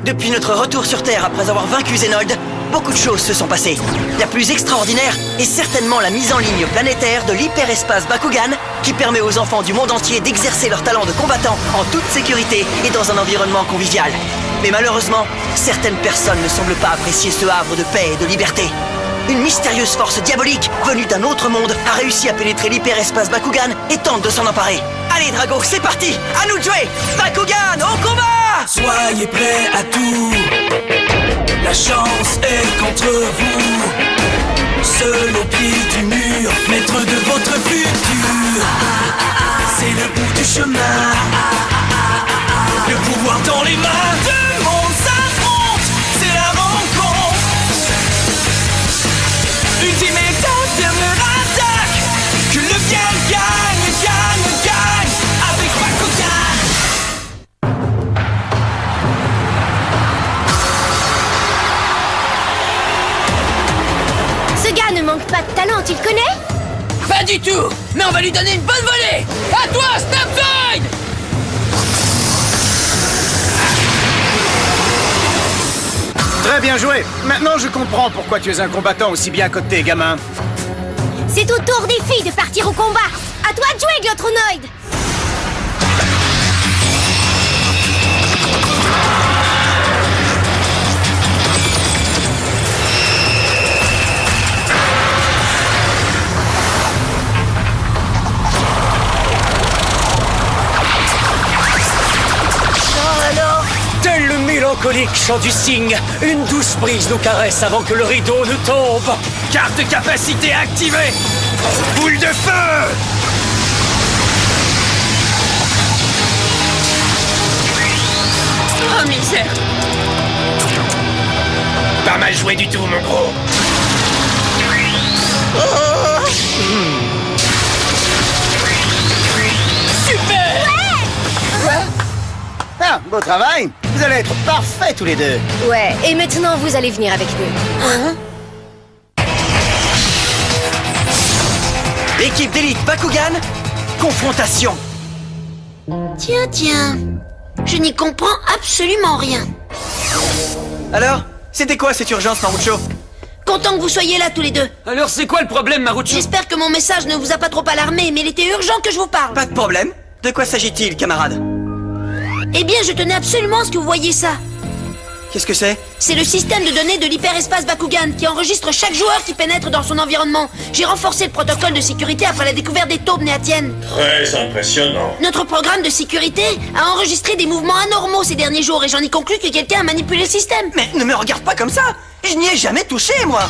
Depuis notre retour sur Terre après avoir vaincu Zenold, beaucoup de choses se sont passées. La plus extraordinaire est certainement la mise en ligne planétaire de l'hyperespace Bakugan, qui permet aux enfants du monde entier d'exercer leur talent de combattant en toute sécurité et dans un environnement convivial. Mais malheureusement, certaines personnes ne semblent pas apprécier ce havre de paix et de liberté. Une mystérieuse force diabolique, venue d'un autre monde, a réussi à pénétrer l'hyperespace Bakugan et tente de s'en emparer. Allez Drago, c'est parti! À nous de jouer! Bakugan, au combat! Soyez prêts à tout. La chance est contre vous. Seul au pied du mur, maître de votre futur. C'est le bout du chemin. Le pouvoir dans les mains. Deux mondes s'affrontent. C'est la rencontre. Ultimate dernière attaque. Que le bien gagne, gagne, gagne. Avec Bakugan. Ce gars ne manque pas de talent, tu le connais? Pas du tout. Mais on va lui donner une bonne volée. À toi, Snapzoid! Très bien joué. Maintenant, je comprends pourquoi tu es un combattant aussi bien coté, gamin. C'est au tour des filles de partir au combat. À toi de jouer, Glotrunoid. Tel le mélancolique chant du cygne, une douce brise nous caresse avant que le rideau ne tombe. Carte de capacité activée. Boule de feu. Oh misère. Pas mal joué du tout, mon gros. Super. Ah, beau travail. Vous allez être parfaits tous les deux. Ouais, et maintenant vous allez venir avec nous. Équipe d'élite Bakugan, confrontation. Tiens, je n'y comprends absolument rien. Alors, c'était quoi cette urgence, Marucho? Content que vous soyez là tous les deux. Alors c'est quoi le problème, Marucho? J'espère que mon message ne vous a pas trop alarmé, mais il était urgent que je vous parle. Pas de problème. De quoi s'agit-il, camarade? Eh bien, je tenais absolument à ce que vous voyiez ça. Qu'est-ce que c'est? C'est le système de données de l'hyperespace Bakugan qui enregistre chaque joueur qui pénètre dans son environnement. J'ai renforcé le protocole de sécurité après la découverte des taupes néatiennes. Très impressionnant. Notre programme de sécurité a enregistré des mouvements anormaux ces derniers jours et j'en ai conclu que quelqu'un a manipulé le système. Mais ne me regarde pas comme ça! Je n'y ai jamais touché, moi!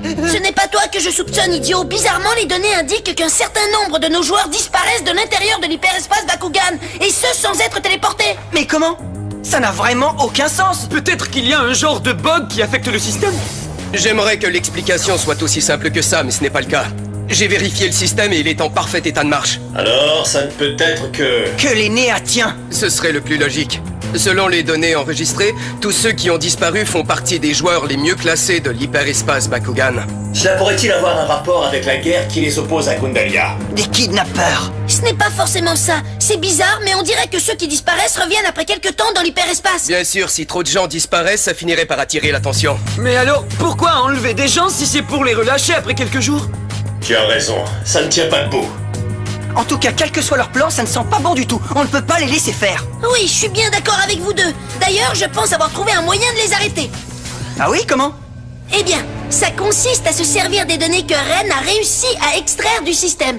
Ce n'est pas toi que je soupçonne, idiot. Bizarrement, les données indiquent qu'un certain nombre de nos joueurs disparaissent de l'intérieur de l'hyperespace Bakugan, et ce sans être téléportés. Mais comment? Ça n'a vraiment aucun sens! Peut-être qu'il y a un genre de bug qui affecte le système. J'aimerais que l'explication soit aussi simple que ça, mais ce n'est pas le cas. J'ai vérifié le système et il est en parfait état de marche. Alors, ça ne peut être que... Que les Néatiens! Ce serait le plus logique. Selon les données enregistrées, tous ceux qui ont disparu font partie des joueurs les mieux classés de l'hyperespace Bakugan. Cela pourrait-il avoir un rapport avec la guerre qui les oppose à Gundalia? Des kidnappeurs! Ce n'est pas forcément ça. C'est bizarre, mais on dirait que ceux qui disparaissent reviennent après quelques temps dans l'hyperespace. Bien sûr, si trop de gens disparaissent, ça finirait par attirer l'attention. Mais alors, pourquoi enlever des gens si c'est pour les relâcher après quelques jours? Tu as raison, ça ne tient pas debout. En tout cas, quel que soit leur plan, ça ne sent pas bon du tout. On ne peut pas les laisser faire. Oui, je suis bien d'accord avec vous deux. D'ailleurs, je pense avoir trouvé un moyen de les arrêter. Ah oui, comment? Eh bien, ça consiste à se servir des données que Ren a réussi à extraire du système.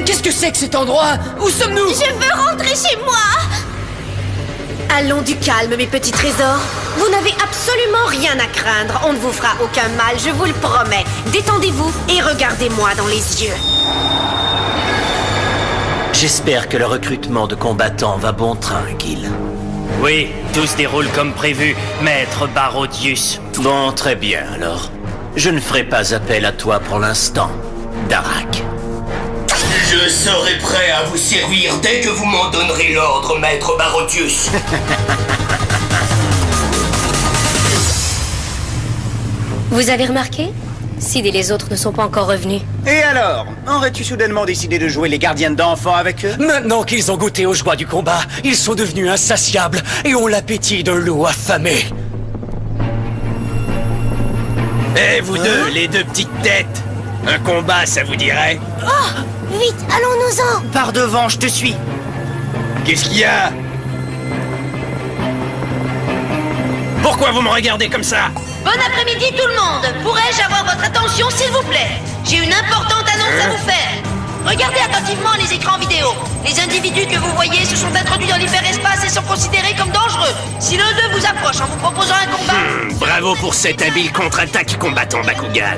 Qu'est-ce que c'est que cet endroit? Où sommes-nous? Je veux rentrer chez moi. Allons du calme, mes petits trésors. Vous n'avez absolument rien à craindre. On ne vous fera aucun mal, je vous le promets. Détendez-vous et regardez-moi dans les yeux. J'espère que le recrutement de combattants va bon train, Gil. Oui, tout se déroule comme prévu, maître Barodius. Bon, très bien alors. Je ne ferai pas appel à toi pour l'instant, Darak. Je serai prêt à vous servir dès que vous m'en donnerez l'ordre, maître Barodius. Vous avez remarqué? Sid et les autres ne sont pas encore revenus. Et alors, aurais-tu soudainement décidé de jouer les gardiens d'enfants avec eux? Maintenant qu'ils ont goûté aux joies du combat, ils sont devenus insatiables et ont l'appétit d'un loup affamé. Eh, vous deux, les deux petites têtes. Un combat, ça vous dirait? Oh, vite, allons-nous-en. Par devant, je te suis. Qu'est-ce qu'il y a? Pourquoi vous me regardez comme ça? Bon après-midi tout le monde. Pourrais-je avoir votre attention s'il vous plaît? J'ai une importante annonce à vous faire. Regardez attentivement les écrans vidéo. Les individus que vous voyez se sont introduits dans l'hyperespace et sont considérés comme dangereux. Si l'un d'eux vous approche en vous proposant un combat... Bravo pour cette habile contre-attaque, combattant Bakugan.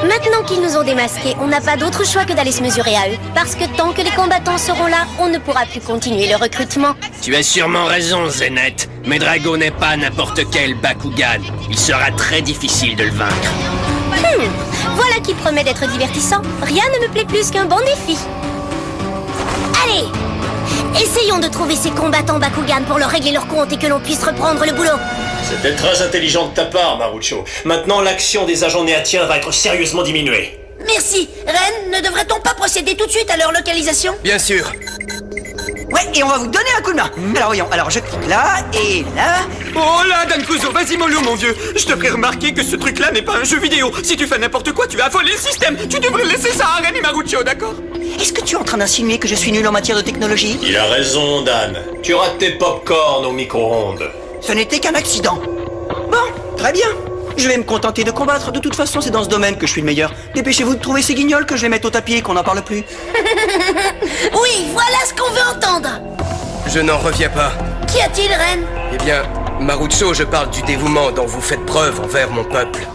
Maintenant qu'ils nous ont démasqués, on n'a pas d'autre choix que d'aller se mesurer à eux. Parce que tant que les combattants seront là, on ne pourra plus continuer le recrutement. Tu as sûrement raison, Zenith. Mais Drago n'est pas n'importe quel Bakugan. Il sera très difficile de le vaincre. Voilà qui promet d'être divertissant. Rien ne me plaît plus qu'un bon défi. Allez, essayons de trouver ces combattants Bakugan pour leur régler leur compte et que l'on puisse reprendre le boulot. C'était très intelligent de ta part, Marucho. Maintenant, l'action des agents néatiens va être sérieusement diminuée. Merci. Ren, ne devrait-on pas procéder tout de suite à leur localisation? Bien sûr. Ouais, et on va vous donner un coup de main. Alors voyons, alors je clique là et là. Oh là, Dankuzo, vas-y mollo, mon vieux. Je te ferai remarquer que ce truc-là n'est pas un jeu vidéo. Si tu fais n'importe quoi, tu vas affoler le système. Tu devrais laisser ça à Ren et Marucho, d'accord? Est-ce que tu es en train d'insinuer que je suis nul en matière de technologie? Il a raison, Dan. Tu rates tes pop-corn au micro-ondes. Ce n'était qu'un accident. Bon, très bien. Je vais me contenter de combattre. De toute façon, c'est dans ce domaine que je suis le meilleur. Dépêchez-vous de trouver ces guignols que je vais mettre au tapis et qu'on n'en parle plus. Oui, voilà ce qu'on veut entendre. Je n'en reviens pas. Qu'y a-t-il, Ren? Eh bien, Marucho, je parle du dévouement dont vous faites preuve envers mon peuple.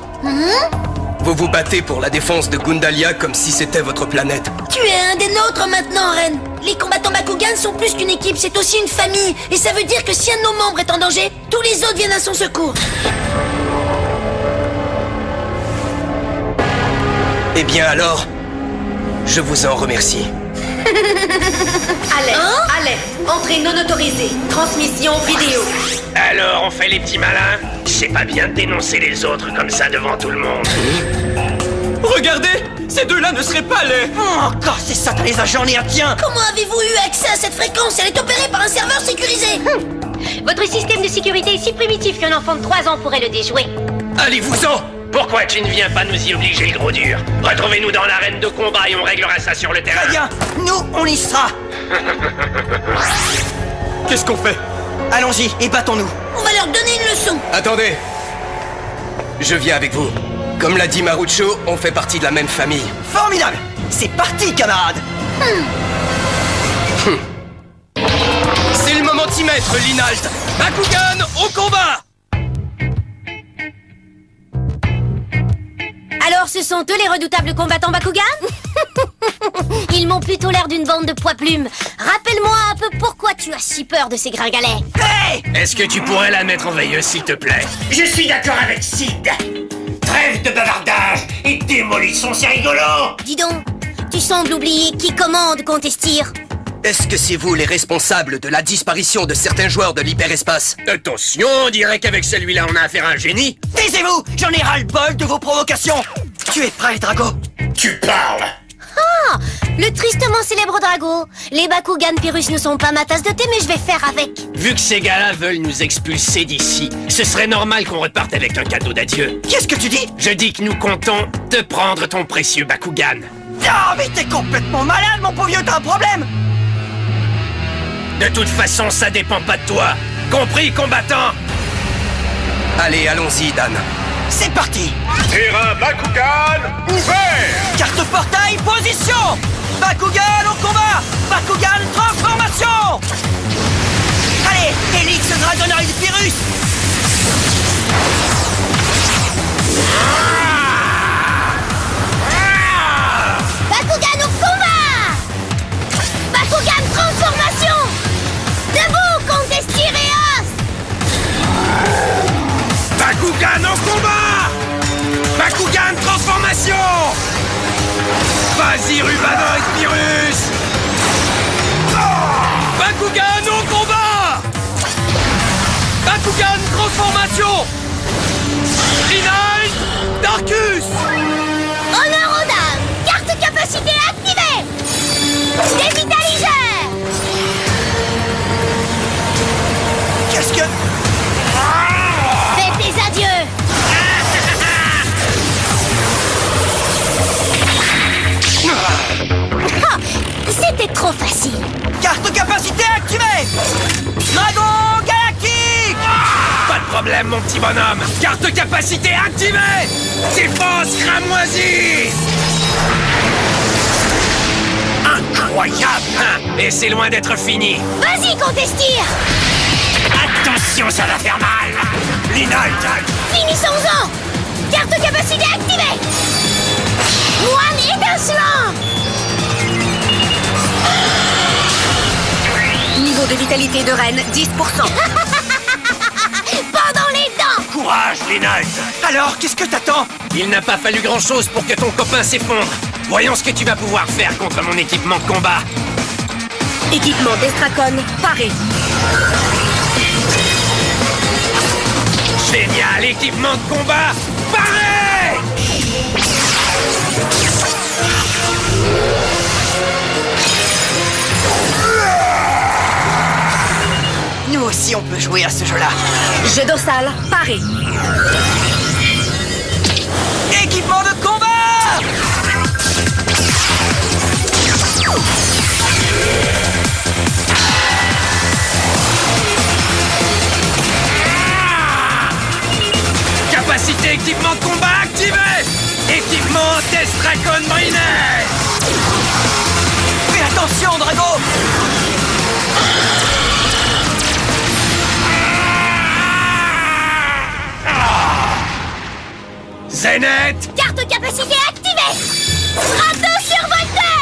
Vous vous battez pour la défense de Gundalia comme si c'était votre planète. Tu es un des nôtres maintenant, Ren. Les combattants Bakugan sont plus qu'une équipe, c'est aussi une famille. Et ça veut dire que si un de nos membres est en danger, tous les autres viennent à son secours. Eh bien alors, je vous en remercie. Alerte, alerte, entrée non autorisée, transmission vidéo. Alors, on fait les petits malins? C'est pas bien de dénoncer les autres comme ça devant tout le monde. Regardez, ces deux-là ne seraient pas les... Oh, encore ces satanés agents néatiens. Comment avez-vous eu accès à cette fréquence? Elle est opérée par un serveur sécurisé. Votre système de sécurité est si primitif qu'un enfant de 3 ans pourrait le déjouer. Allez-vous-en! Pourquoi tu ne viens pas nous y obliger, le gros dur? Retrouvez-nous dans l'arène de combat et on réglera ça sur le terrain. Très bien, nous, on y sera. Qu'est-ce qu'on fait? Allons-y et battons-nous. On va leur donner une leçon. Attendez. Je viens avec vous. Comme l'a dit Marucho, on fait partie de la même famille. Formidable. C'est parti, camarades. C'est le moment d'y mettre, Linalt. Bakugan, au combat! Alors ce sont eux les redoutables combattants Bakugan? Ils m'ont plutôt l'air d'une bande de poids-plumes. Rappelle-moi un peu pourquoi tu as si peur de ces gringalets. Hey! Est-ce que tu pourrais la mettre en veilleuse, s'il te plaît? Je suis d'accord avec Sid. Trêve de bavardage et démolissons, c'est rigolo. Dis donc, tu sembles oublier qui commande, Contestir. Est-ce que c'est vous les responsables de la disparition de certains joueurs de l'hyperespace? Attention, on dirait qu'avec celui-là, on a affaire à un génie. Taisez-vous. J'en ai ras-le-bol de vos provocations. Tu es prêt, Drago? Tu parles. Ah, le tristement célèbre Drago. Les Bakugan Pyrrhus ne sont pas ma tasse de thé, mais je vais faire avec. Vu que ces gars-là veulent nous expulser d'ici, ce serait normal qu'on reparte avec un cadeau d'adieu. Qu'est-ce que tu dis? Je dis que nous comptons te prendre ton précieux Bakugan. Ah, mais t'es complètement malade, mon pauvre vieux, t'as un problème? De toute façon, ça dépend pas de toi. Compris, combattant? Allez, allons-y, Dan. C'est parti. Terrain Bakugan ouvert. Carte portail, position. Bakugan au combat. Bakugan transformation. Allez, Helix Dragonoid Pyrrhus. Bakugan au combat! Bakugan transformation! Debout, Contestireos! Bakugan en combat! Bakugan transformation! Vas-y, Rubanoid Pyrrhus! Bakugan au combat! Bakugan transformation! Finale! Darkus! Honneur aux dames! Carte capacité activée! Dévitaliseur! Qu'est-ce que... Fais tes adieux! Ah, c'était trop facile! Carte capacité activée! Dragon galactique! Pas de problème, mon petit bonhomme. Carte capacité activée! Défense cramoisie! Incroyable, hein? Et c'est loin d'être fini. Vas-y, Contestir! Attention, ça va faire mal. Linold! Finissons-en! Carte capacité activée! Moine étincelant! Niveau de vitalité de reine, 10%. Pendant les dents! Courage, Linold! Alors, qu'est-ce que t'attends? Il n'a pas fallu grand-chose pour que ton copain s'effondre. Voyons ce que tu vas pouvoir faire contre mon équipement de combat. Équipement d'Estracon, paré. Génial, équipement de combat, paré! Nous aussi, on peut jouer à ce jeu-là. Jet dorsal, paré. Équipement de combat! Capacité équipement de combat activée! Équipement d'Estracon Mariner! Fais attention, Drago! Zénith! Carte capacité activée! Strato survolteur!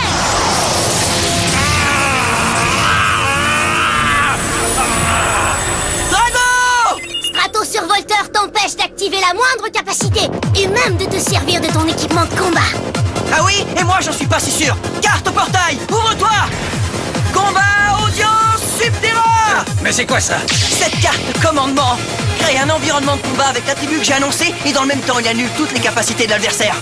Drago! Strato survolteur t'empêche d'activer la moindre capacité et même de te servir de ton équipement de combat. Ah oui? Et moi, j'en suis pas si sûr. Carte portail, ouvre-toi! Combat audience subterra! Mais c'est quoi ça? Cette carte commandement crée un environnement de combat avec l'attribut que j'ai annoncé et dans le même temps, il annule toutes les capacités de l'adversaire.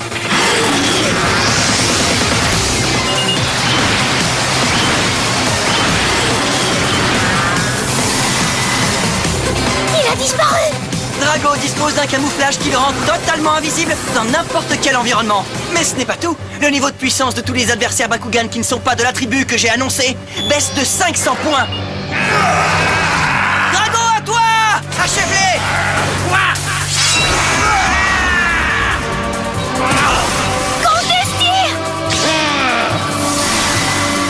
Il a disparu! Drago dispose d'un camouflage qui le rend totalement invisible dans n'importe quel environnement. Mais ce n'est pas tout. Le niveau de puissance de tous les adversaires Bakugan qui ne sont pas de l'attribut que j'ai annoncé baisse de 500 points. Drago, à toi! Achève-les! Contestir!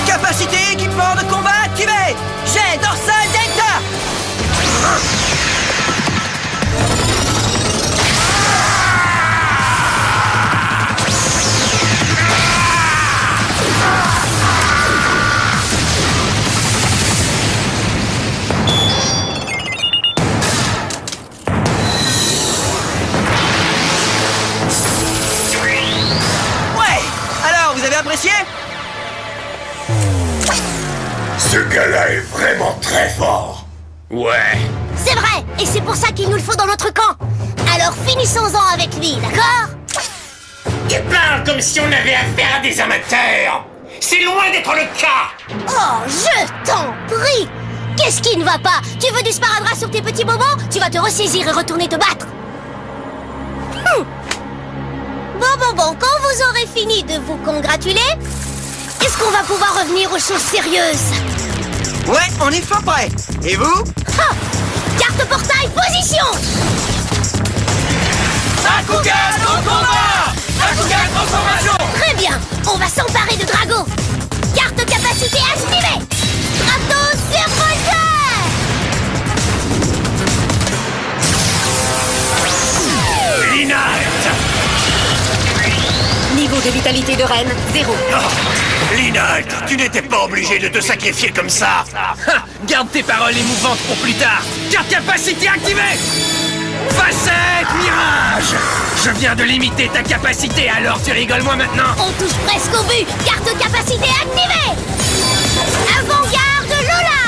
Capacité équipement de combat activée! Jet dorsal delta! Vous avez apprécié? Ce gars-là est vraiment très fort. Ouais. C'est vrai, et c'est pour ça qu'il nous le faut dans notre camp. Alors finissons-en avec lui, d'accord? Tu parles comme si on avait affaire à des amateurs. C'est loin d'être le cas. Oh, je t'en prie! Qu'est-ce qui ne va pas? Tu veux du sparadrap sur tes petits bobos? Tu vas te ressaisir et retourner te battre. Bon, quand vous aurez fini de vous congratuler, est-ce qu'on va pouvoir revenir aux choses sérieuses? Ouais, on est fin prêt. Et vous? Ah! Carte portail, position! Bakugan au combat! Bakugan transformation! Très bien, on va s'emparer de Drago. Carte capacité activée! Strato survolteur! Linold! Niveau de vitalité de reine, 0. Oh, Linold, tu n'étais pas obligé de te sacrifier comme ça. Garde tes paroles émouvantes pour plus tard. Carte capacité activée! Facette Mirage! Je viens de limiter ta capacité, alors tu rigoles moi maintenant? On touche presque au but! Carte capacité activée! Avant-garde Lola!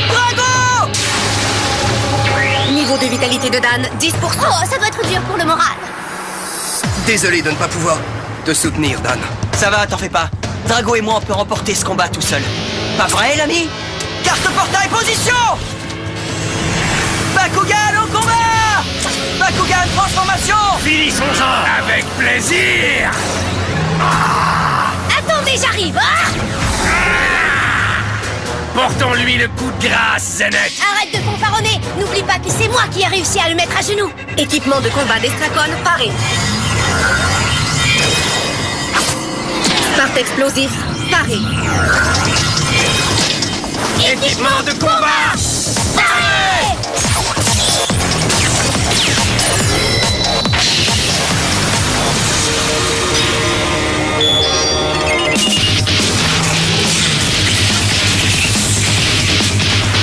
Drago! Niveau Niveau de vitalité de Dan, 10%. Oh, ça doit être dur pour le moral. Désolé de ne pas pouvoir te soutenir, Dan. Ça va, t'en fais pas. Drago et moi, on peut remporter ce combat tout seul. Pas vrai, l'ami? Carte portail, position! Bakugan au combat! Bakugan transformation! Finissons-en avec plaisir. Attendez, j'arrive. Portons-lui le coup de grâce, Zenet. Arrête de fanfaronner. N'oublie pas que c'est moi qui ai réussi à le mettre à genoux. Équipement de combat d'Estracon, paré. Start explosif, paré. Équipement de combat! Paré!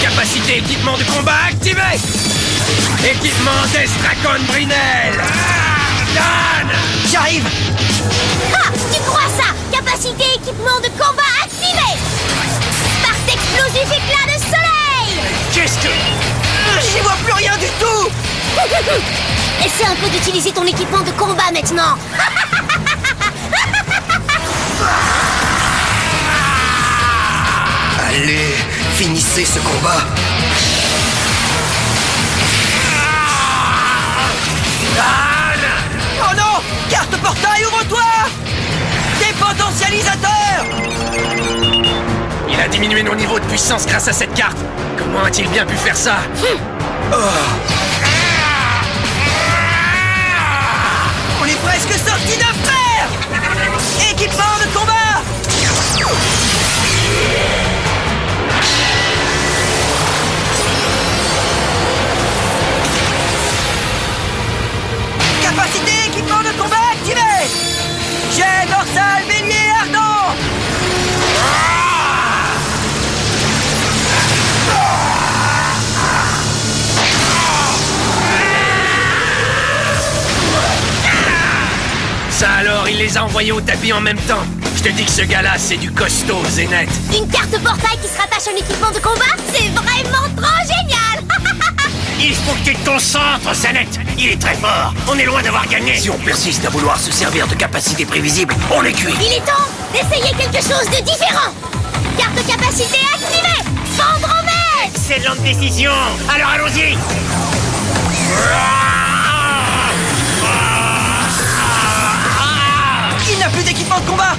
Capacité équipement de combat activé. Équipement d'Estracon Brinel. Dan! J'arrive! Ah, tu crois ça? Capacité équipement de combat activée. Start explosif éclat de soleil. Qu'est-ce que... J'y vois plus rien du tout! Essaie un peu d'utiliser ton équipement de combat maintenant. Allez, finissez ce combat. Oh non! Carte portail, ouvre-toi! Dépotentialisateur! Il a diminué nos niveaux de puissance grâce à cette carte. Comment a-t-il bien pu faire ça? On est presque sorti d'affaire! Équipement de combat! Capacité équipement de combat activée! Jet dorsal bélier ardent! Ça alors, il les a envoyés au tapis en même temps. Je te dis que ce gars-là, c'est du costaud, Zenet. Une carte portail qui se rattache à un équipement de combat, c'est vraiment trop génial. Il faut que tu te concentres, Zenet. Il est très fort. On est loin d'avoir gagné. Si on persiste à vouloir se servir de capacités prévisibles, on les cuit. Il est temps d'essayer quelque chose de différent. Carte capacité activée. Vendromètre. Excellente décision. Alors allons-y. Il n'a plus d'équipement de combat!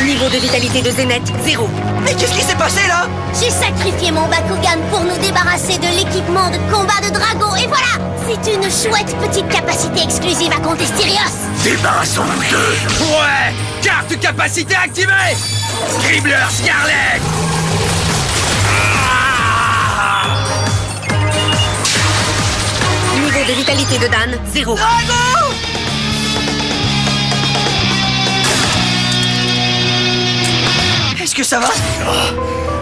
Niveau de vitalité de Zenet, 0. Mais qu'est-ce qui s'est passé là? J'ai sacrifié mon Bakugan pour nous débarrasser de l'équipement de combat de Drago et voilà. C'est une chouette petite capacité exclusive à compter Styrios. Débarrassons-nous d'eux. Ouais. Carte capacité activée. Scribbler Scarlet. Niveau de vitalité de Dan, 0. Drago! Est-ce que ça va?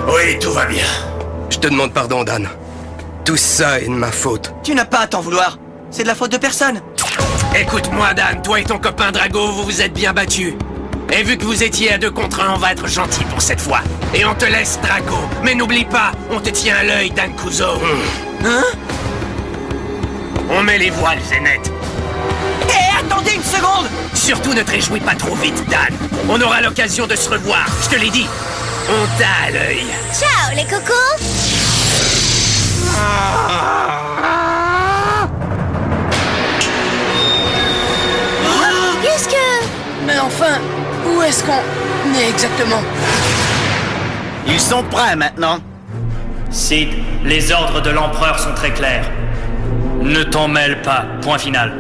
Oui, tout va bien. Je te demande pardon, Dan. Tout ça est de ma faute. Tu n'as pas à t'en vouloir. C'est de la faute de personne. Écoute-moi, Dan, toi et ton copain Drago, vous vous êtes bien battus. Et vu que vous étiez à 2 contre 1, on va être gentil pour cette fois. Et on te laisse, Drago. Mais n'oublie pas, on te tient à l'œil, Dan Kuzo. Hein? On met les voiles, Zenet. Hé, attendez une seconde! Surtout ne te réjouis pas trop vite, Dan. On aura l'occasion de se revoir, je te l'ai dit. On t'a à l'œil. Ciao les cocos. Qu'est-ce que... Mais enfin, où est-ce qu'on est exactement? Ils sont prêts maintenant. Sid, les ordres de l'empereur sont très clairs. Ne t'en mêle pas, point final.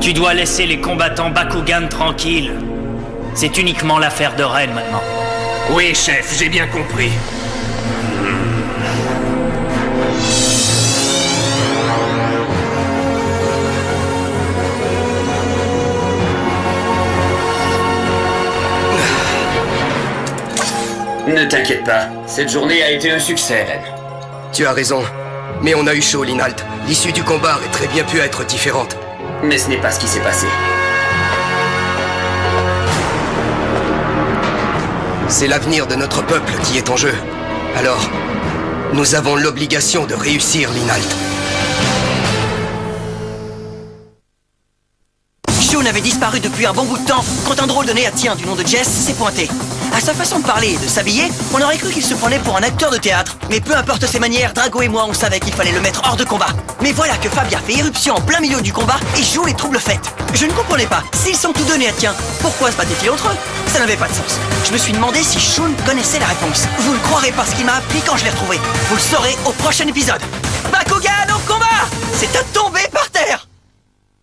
Tu dois laisser les combattants Bakugan tranquilles. C'est uniquement l'affaire de Ren maintenant. Oui, chef, j'ai bien compris. Ne t'inquiète pas, cette journée a été un succès, Ren. Tu as raison. Mais on a eu chaud, Linalt. L'issue du combat aurait très bien pu être différente. Mais ce n'est pas ce qui s'est passé. C'est l'avenir de notre peuple qui est en jeu. Alors, Nous avons l'obligation de réussir, Linalt. Shun avait disparu depuis un bon bout de temps quand un drôle de néatien du nom de Jess s'est pointé. À sa façon de parler et de s'habiller, on aurait cru qu'il se prenait pour un acteur de théâtre. Mais peu importe ses manières, Drago et moi on savait qu'il fallait le mettre hors de combat. Mais voilà que Fabia fait éruption en plein milieu du combat et joue les troubles fêtes. Je ne comprenais pas, s'ils sont tous deux néatiens, pourquoi se battaient-ils entre eux? Ça n'avait pas de sens. Je me suis demandé si Shun connaissait la réponse. Vous le croirez pas ce qu'il m'a appris quand je l'ai retrouvé. Vous le saurez au prochain épisode. Bakugan au combat! C'est à tomber par